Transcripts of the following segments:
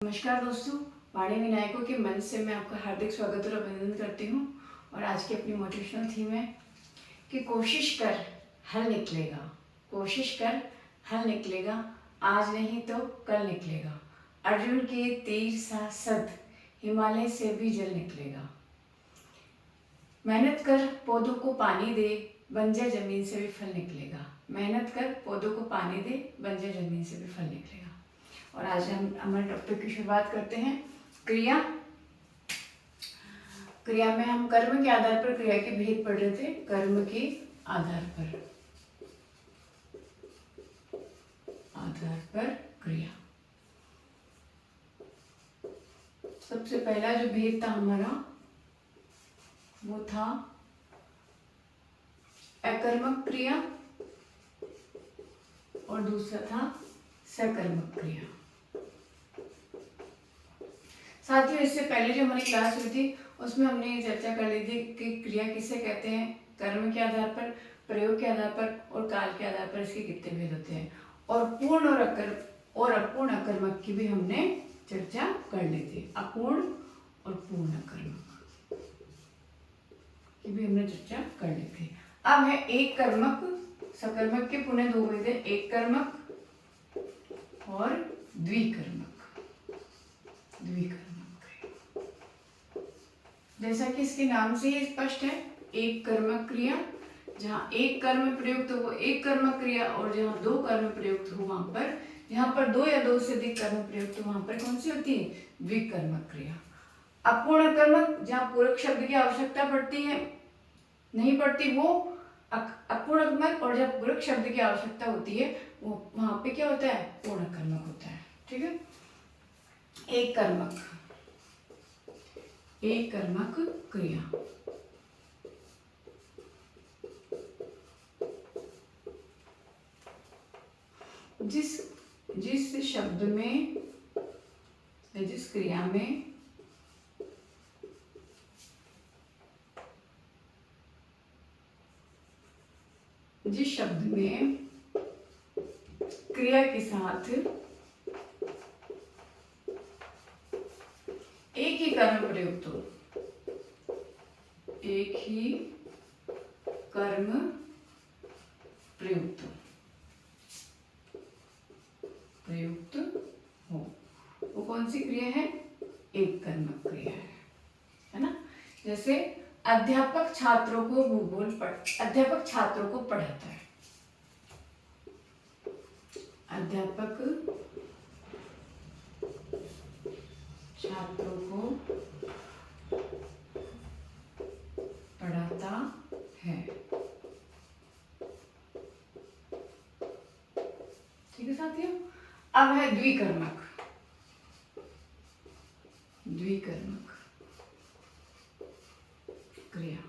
नमस्कार दोस्तों, वाणी विनायकों के मंच से मैं आपका हार्दिक स्वागत और अभिनंदन करती हूँ। और आज की अपनी मोटिवेशनल थीम है कि कोशिश कर हल निकलेगा, कोशिश कर हल निकलेगा, आज नहीं तो कल निकलेगा। अर्जुन के तीर सा सद, हिमालय से भी जल निकलेगा। मेहनत कर पौधों को पानी दे, बंजर जमीन से भी फल निकलेगा। मेहनत कर पौधों को पानी दे, बंजर जमीन से भी फल निकलेगा। और आज हम हमारे टॉपिक की शुरुआत करते हैं क्रिया। क्रिया में हम कर्म के आधार पर क्रिया के भेद पढ़ रहे थे। कर्म के आधार पर क्रिया। सबसे पहला जो भेद था हमारा वो था अकर्मक क्रिया और दूसरा था सकर्मक क्रिया। साथियों, इससे पहले जो हमारी क्लास हुई थी उसमें हमने ये चर्चा कर ली थी कि क्रिया किसे कहते हैं। कर्म के आधार पर, प्रयोग के आधार पर और काल के आधार पर इसके कितने भेद होते हैं। और पूर्ण और अपूर्ण अकर्मक की भी हमने चर्चा कर ली थी। अपूर्ण और पूर्ण अकर्मक की भी हमने चर्चा कर ली थी। अब है एक कर्मक। सकर्मक के पुनः दो भेद है, एक कर्मक और द्विकर्मक। जैसा कि इसके नाम से ही स्पष्ट है, एक कर्मक क्रिया। जहाँ एक कर्म प्रयुक्त हो वो एक कर्मक क्रिया, और जहाँ दो कर्म प्रयुक्त हो वहां पर, जहाँ पर दो या दो से अधिक कर्म प्रयुक्त हो वहां पर कौन सी होती है? द्विकर्मक क्रिया। अपूर्ण कर्मक, जहाँ पूरक शब्द की आवश्यकता पड़ती है, नहीं पड़ती, वो अपूर्ण कर्मक। और जब पूरक शब्द की आवश्यकता होती है वो वहां पे क्या होता है? पूर्ण कर्मक होता है। ठीक है। एक कर्मक क्रिया। जिस शब्द में या जिस क्रिया में जिस शब्द में क्रिया के साथ एक ही कर्म प्रयुक्त हो, एक ही कर्म प्रयुक्त हो, वो कौन सी क्रिया है? एक कर्मक क्रिया है ना। जैसे अध्यापक छात्रों को अध्यापक छात्रों को पढ़ाता है। अध्यापक छात्रों को पढ़ाता है। ठीक है साथियों। अब है द्विकर्मक क्रिया।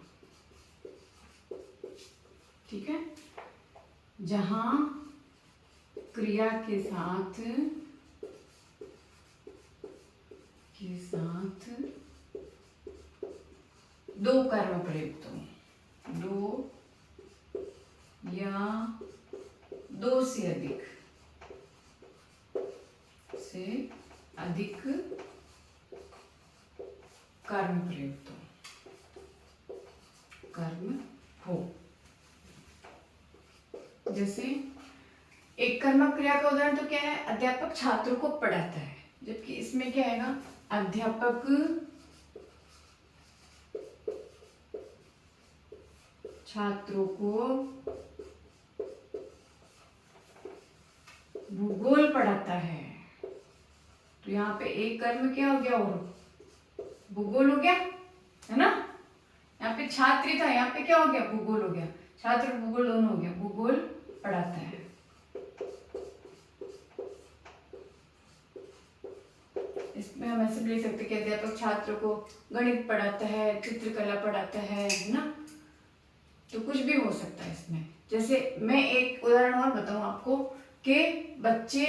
ठीक है। जहां क्रिया के साथ दो कर्म प्रयुक्त हो, दो या दो से अधिक कर्म प्रयुक्त हो। जैसे एक कर्मक क्रिया का उदाहरण तो क्या है? अध्यापक छात्रों को पढ़ाता है, जबकि इसमें क्या आएगा? अध्यापक छात्रों को भूगोल पढ़ाता है। तो यहाँ पे एक कर्म क्या हो गया? और भूगोल हो गया, है ना। यहाँ पे छात्र था, यहाँ पे क्या हो गया? भूगोल हो गया। छात्र भूगोल दोनों हो गया। भूगोल पढ़ाता है। इसमें हम ऐसे भी ले सकते कि अध्यापक छात्रों को गणित पढ़ाता है, चित्रकला पढ़ाता है ना। तो कुछ भी हो सकता है इसमें। जैसे मैं एक उदाहरण और बताऊं आपको कि बच्चे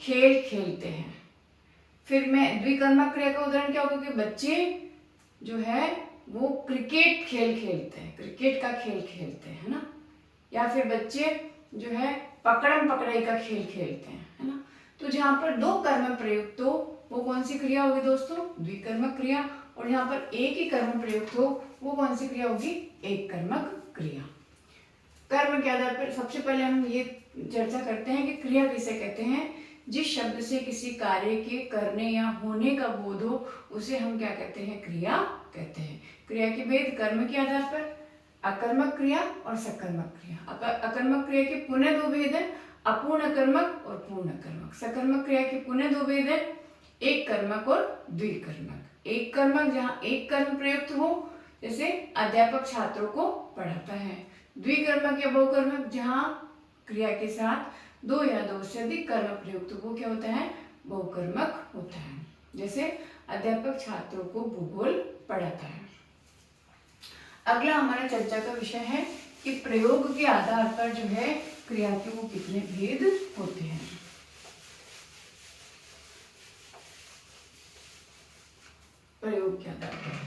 खेल खेलते हैं। फिर मैं द्विकर्मक क्रिया का उदाहरण क्या होगा कि बच्चे जो है वो क्रिकेट खेल खेलते हैं, क्रिकेट का खेल खेलते हैं ना। या फिर बच्चे जो है पकड़म पकड़ाई का खेल खेलते हैं, है ना। तो जहां पर दो कर्म प्रयुक्त हो वो कौन सी क्रिया होगी दोस्तों? द्विकर्मक क्रिया। और यहाँ पर एक ही कर्म प्रयुक्त हो वो कौन सी क्रिया होगी? एक कर्मक क्रिया। कर्म के आधार पर सबसे पहले हम ये चर्चा करते हैं कि क्रिया किसे कहते हैं। जिस शब्द से किसी कार्य के करने या होने का बोध हो उसे हम क्या कहते हैं? क्रिया कहते हैं। क्रिया के भेद कर्म के आधार पर अकर्मक क्रिया और सकर्मक क्रिया। अकर्मक क्रिया के पुनः दो भेद है, अपूर्ण कर्मक और पूर्ण कर्मक। सकर्मक क्रिया के पुनः दो भेद है, एक कर्मक और द्विकर्मक। एक कर्मक जहाँ एक कर्म प्रयुक्त हो, जैसे अध्यापक छात्रों को पढ़ाता है। द्विकर्मक या बहुकर्मक जहाँ क्रिया के साथ दो या दो से अधिक कर्म प्रयुक्त हो, वो क्या होता है? बहुकर्मक होता है। जैसे अध्यापक छात्रों को भूगोल पढ़ाता है। अगला हमारा चर्चा का विषय है कि प्रयोग के आधार पर जो है क्रिया के वो कितने भेद होते हैं। प्रयोग के आधार पर,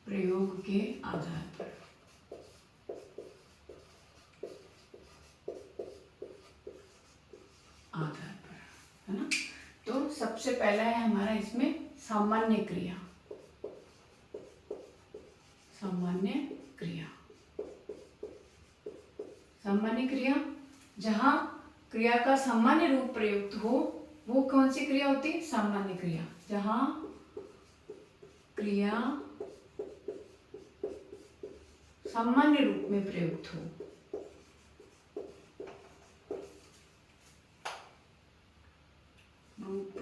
प्रयोग के आधार पर है ना। तो सबसे पहला है हमारा इसमें सामान्य क्रिया। सामान्य क्रिया, सामान्य क्रिया जहां क्रिया का सामान्य रूप प्रयुक्त हो वो कौन सी क्रिया होती है? सामान्य क्रिया। जहां क्रिया सामान्य रूप में प्रयुक्त हो, रूप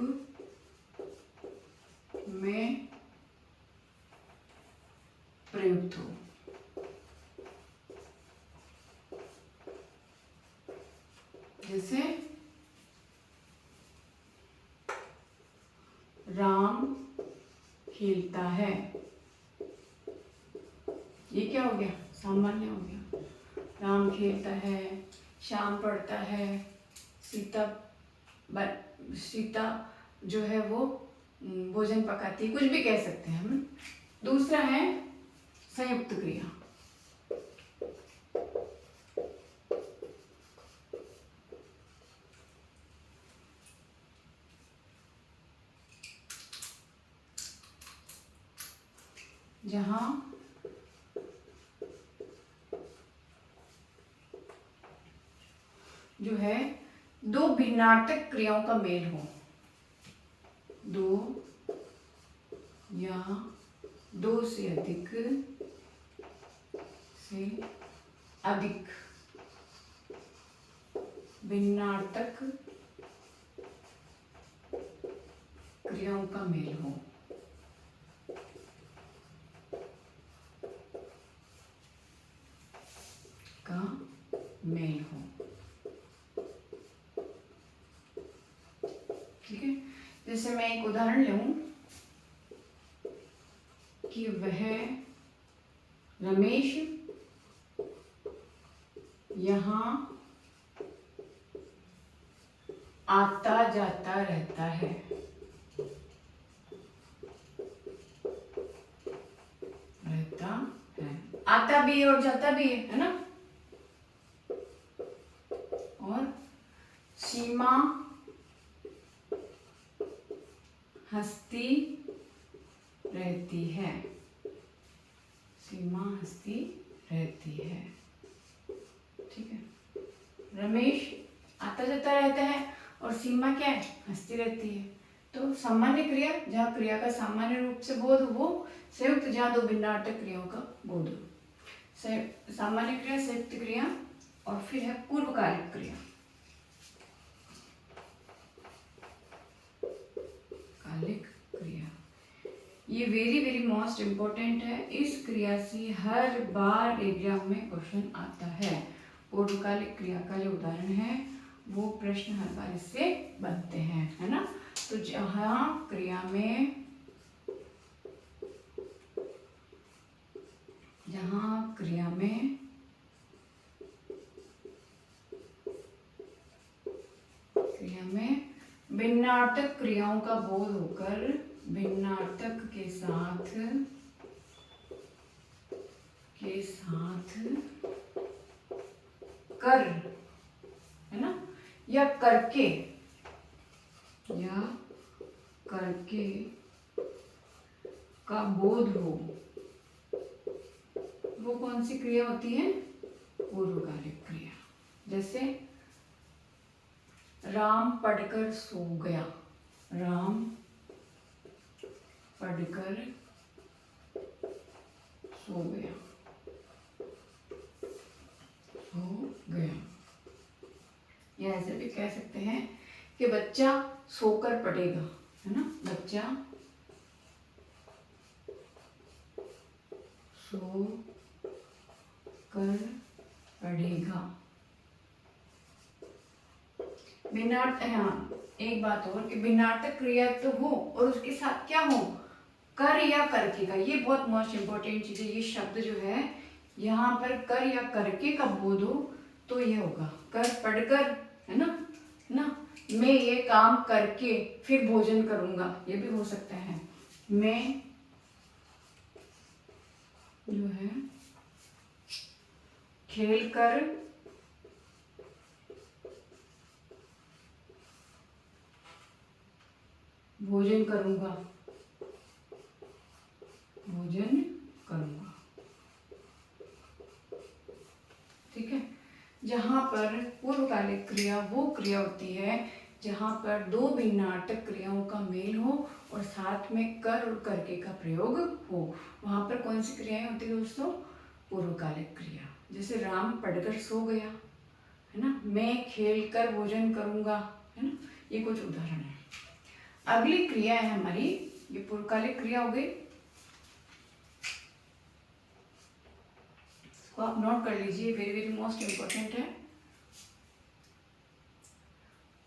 में प्रयुक्त हो। जैसे राम खेलता है, ये क्या हो गया? सामान्य हो गया। राम खेलता है, श्याम पढ़ता है, सीता जो है वो भोजन पकाती, कुछ भी कह सकते हैं हम। दूसरा है संयुक्त क्रिया। जहां जो है दो भिन्नार्थक क्रियाओं का मेल हो, दो या दो से अधिक भिन्नार्थक क्रियाओं का मेल हो। मेल हो, ठीक है। जैसे मैं एक उदाहरण लूं कि वह रमेश यहाँ आता जाता रहता है। आता भी है और जाता भी है ना। और सीमा हंसती रहती है, सीमा हंसती रहती है, ठीक है। रमेश आता जाता रहता है और सीमा क्या है? हंसती रहती है। तो सामान्य क्रिया जहाँ क्रिया का सामान्य रूप से बोध हो, वो संयुक्त जहाँ दो भिन्नार्थक क्रियाओं का बोध हो। सामान्य क्रिया, संयुक्त क्रिया और फिर है पूर्वकालिक क्रिया। कालिक क्रिया ये वेरी मोस्ट इम्पोर्टेंट है। इस क्रिया से हर बार एग्जाम में क्वेश्चन आता है। पूर्वकालिक क्रिया का जो उदाहरण है वो प्रश्न हर बार इससे बनते हैं, है ना। तो जहाँ क्रिया में भिन्नार्थक क्रियाओं का बोध होकर भिन्नार्थक के साथ कर, है ना, या करके या करके का बोध हो, वो कौन सी क्रिया होती है? पूर्वकालिक क्रिया। जैसे राम पढ़कर सो गया, राम पढ़कर सो गया, सो गया। या ऐसे भी कह सकते हैं कि बच्चा सोकर पढ़ेगा, है ना, बच्चा सो कर पढ़ेगा। भिन्नार्थ, हाँ एक बात और कि भिन्नार्थक क्रिया तो हो और उसके साथ क्या हो? कर या करके का। ये बहुत मोस्ट इम्पोर्टेंट चीज है। ये शब्द जो है यहाँ पर कर या करके का बोध हो तो ये होगा कर पढ़कर, है ना, मैं ये काम करके फिर भोजन करूंगा, ये भी हो सकता है। मैं जो है खेल कर भोजन करूंगा, भोजन करूंगा। ठीक है। जहां पर पूर्वकालिक क्रिया वो क्रिया होती है जहां पर दो भिन्नार्थक क्रियाओं का मेल हो और साथ में कर और करके का प्रयोग हो। वहां पर कौन सी क्रियाएं होती है दोस्तों? पूर्वकालिक क्रिया। जैसे राम पढ़कर सो गया, है ना, मैं खेल कर भोजन करूंगा, है ना, ये कुछ उदाहरण है। अगली क्रिया है हमारी, ये पूर्वकालिक क्रिया हो गई, इसको आप नोट कर लीजिए, वेरी वेरी मोस्ट इंपॉर्टेंट है।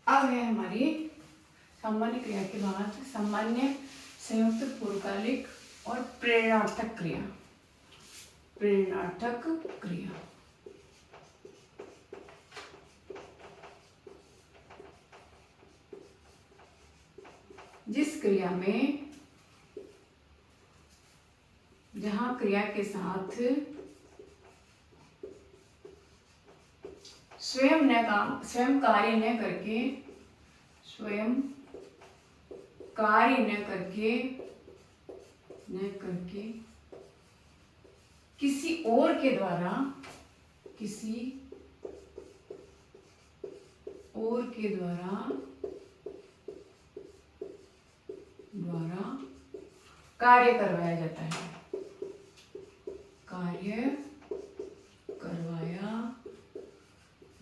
अब है हमारी सामान्य क्रिया के बाद सामान्य संयुक्त पूर्वकालिक और प्रेरणार्थक क्रिया। प्रेरणार्थक क्रिया जिस क्रिया में जहां क्रिया के साथ स्वयं कार्य न करके, स्वयं कार्य न करके किसी और के द्वारा, किसी और के द्वारा कार्य करवाया जाता है, कार्य करवाया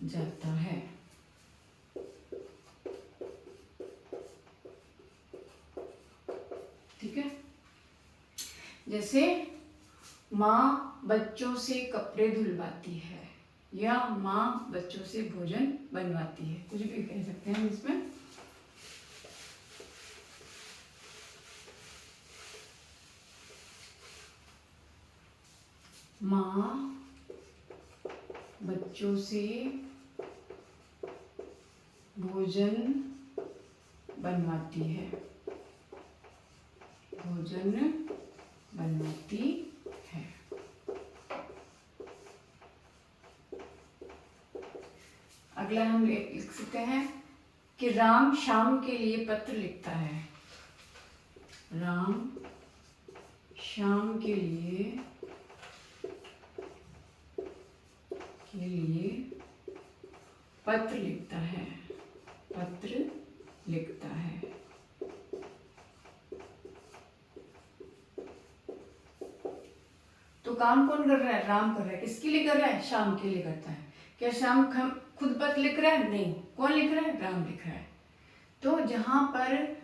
जाता है। ठीक है। जैसे माँ बच्चों से कपड़े धुलवाती है या माँ बच्चों से भोजन बनवाती है, कुछ भी कह सकते हैं इसमें। माँ बच्चों से भोजन बनवाती है, भोजन बनवाती है। अगला हम लिख सकते हैं कि राम शाम के लिए पत्र लिखता है, राम शाम के लिए पत्र लिखता है, पत्र लिखता है। तो काम कौन कर रहा है? राम कर रहा है। किसके लिए कर रहा है? शाम के लिए करता है। क्या शाम खुद पत्र लिख रहा है? नहीं। कौन लिख रहा है? राम लिख रहा है। तो जहां पर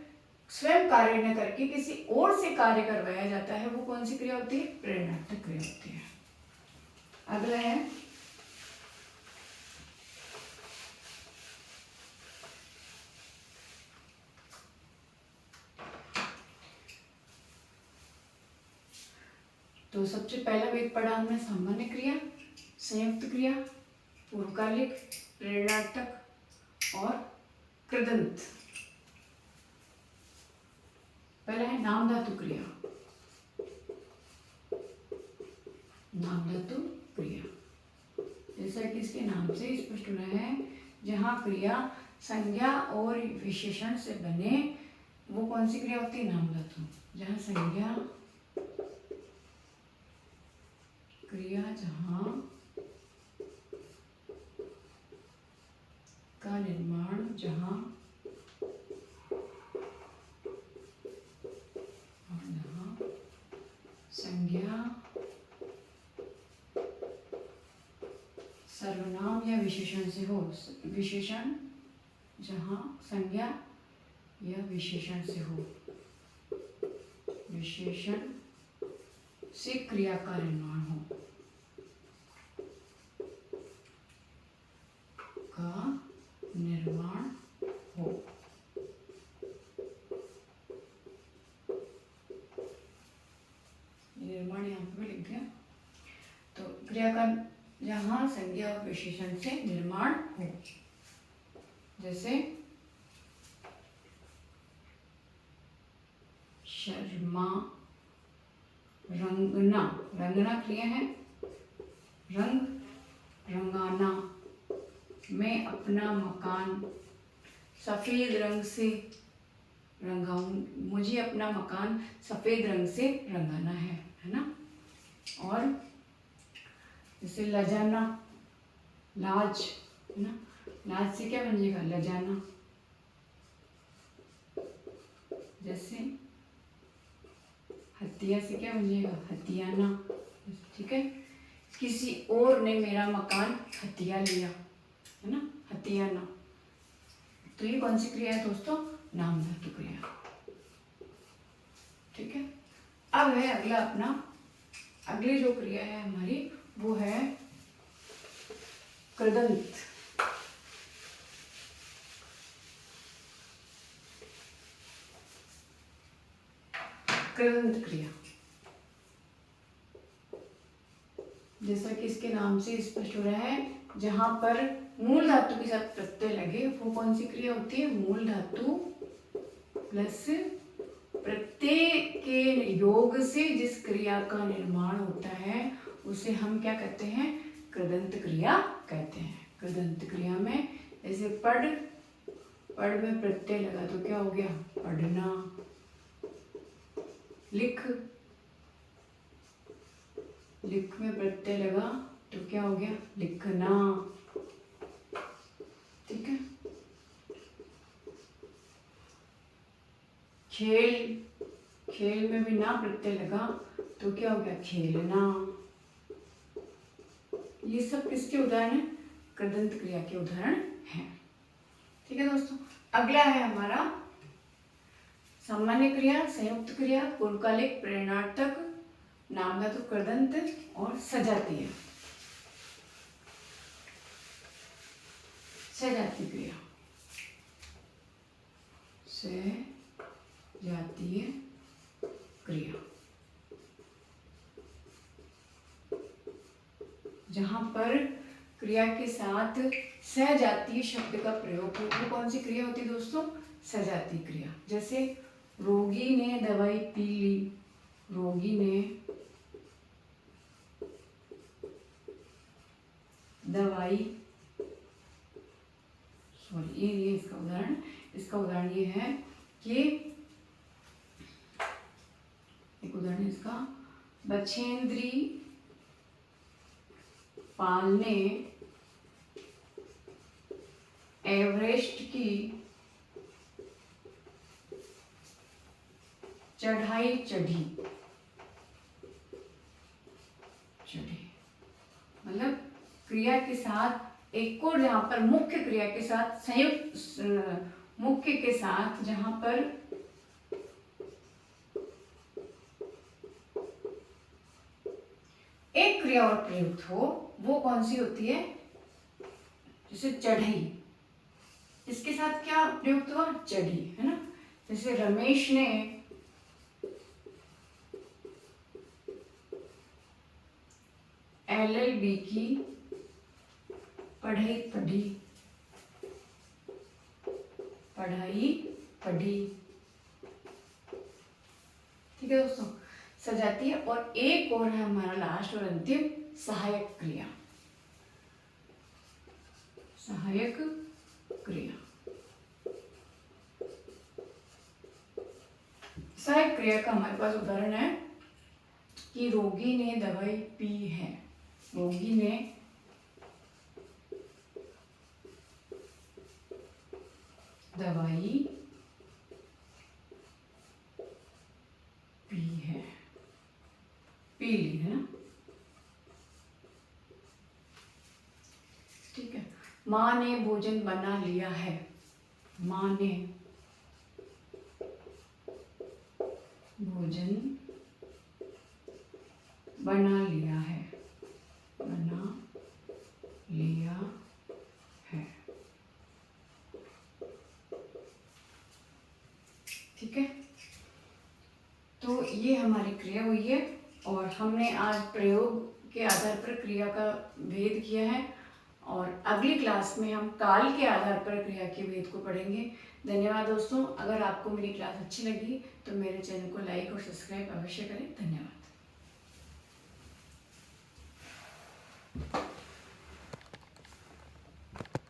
स्वयं कार्य न करके किसी और से कार्य करवाया जाता है वो कौन सी क्रिया होती है? प्रेरणार्थक क्रिया होती है। अगला है तो सबसे पहला वेद पढ़ा हमने सामान्य क्रिया, संयुक्त क्रिया, पूर्वकालिक, प्रेरणार्थक और कृदंत। पहला है नाम धातु क्रिया। नाम धातु क्रिया जैसा कि इसके नाम से स्पष्ट हो रहा है, जहां क्रिया संज्ञा और विशेषण से बने वो कौन सी क्रिया होती है? नाम धातु। जहाँ संज्ञा क्रिया जहाँ का निर्माण जहाँ संज्ञा सर्वनाम या विशेषण से हो। विशेषण जहाँ संज्ञा या विशेषण से हो, विशेषण से क्रिया का निर्माण हो, का निर्माण हो। निर्माण यहाँ पे लिख दिया। तो क्रिया का जहाँ संज्ञा और विशेषण से निर्माण हो, जैसे शर्मा, रंगना। रंगना क्रिया है। रंग, रंगाना। मैं अपना मकान सफेद रंग से रंगाऊं, मुझे अपना मकान सफेद रंग से रंगाना है ना। और जैसे लजाना, लाज है ना। लाज से क्या बन जाएगा? लजाना। जैसे हत्या से क्या बन जाएगा? हथियाना। ठीक है। किसी और ने मेरा मकान हथिया लिया, है ना, हथियाना। तो ये कौन सी क्रिया है दोस्तों? नाम धातु क्रिया। ठीक है। अब है अगला अपना, अगली जो क्रिया है हमारी वो है कृदंत। कृदंत क्रिया, जैसा कि इसके नाम से स्पष्ट हो रहा है, जहां पर मूल धातु के साथ प्रत्यय लगे वो कौन सी क्रिया होती है? मूल धातु प्लस प्रत्यय के योग से जिस क्रिया का निर्माण होता है उसे हम क्या कहते हैं? कृदंत क्रिया कहते हैं। कृदंत क्रिया में जैसे पढ़, पढ़ में प्रत्यय लगा तो क्या हो गया? पढ़ना। लिख, लिख में प्रत्यय लगा तो क्या हो गया? लिखना। ठीक है। खेल, खेल में भी ना प्रत्यय लगा तो क्या हो गया? खेलना। ये सब किसके उदाहरण है? कृदंत क्रिया के उदाहरण हैं। ठीक है दोस्तों। अगला है हमारा सामान्य क्रिया, संयुक्त क्रिया, पूर्वकालिक, प्रेरणार्थक, नाम धातु, कृदंत और सजातीय। सजातीय क्रिया, सजातीय क्रिया, जहां पर क्रिया के साथ सजातीय शब्द का प्रयोग हो, वो कौन सी क्रिया होती है दोस्तों? सजातीय क्रिया। जैसे रोगी ने दवाई पी ली, रोगी ने दवाई, सॉरी ये इसका उदाहरण, इसका उदाहरण ये है कि एक उदाहरण इसका, बछेंद्री पाल ने एवरेस्ट की चढ़ाई चढ़ी। मतलब क्रिया के साथ एक और, जहां पर मुख्य क्रिया के साथ संयुक्त, मुख्य के साथ जहां पर एक क्रिया और प्रयुक्त हो, वो कौन सी होती है? जैसे चढ़ी, इसके साथ क्या प्रयुक्त हुआ? चढ़ी, है ना। जैसे रमेश ने LLB की पढ़ाई पढ़ी, पढ़ाई पढ़ी। ठीक है दोस्तों, सजातीय। और एक और है हमारा लास्ट और अंतिम, सहायक क्रिया। सहायक क्रिया, सहायक क्रिया का हमारे पास उदाहरण है कि रोगी ने दवाई पी है। रोगी ने दवाई पी है, पी ली है ना, ठीक है। माँ ने भोजन बना लिया है। माँ ने भोजन बना लिया है, बना लिया है, ठीक है। तो ये हमारी क्रिया हुई है और हमने आज प्रयोग के आधार पर क्रिया का भेद किया है और अगली क्लास में हम काल के आधार पर क्रिया के भेद को पढ़ेंगे। धन्यवाद दोस्तों। अगर आपको मेरी क्लास अच्छी लगी तो मेरे चैनल को लाइक और सब्सक्राइब अवश्य करें। धन्यवाद।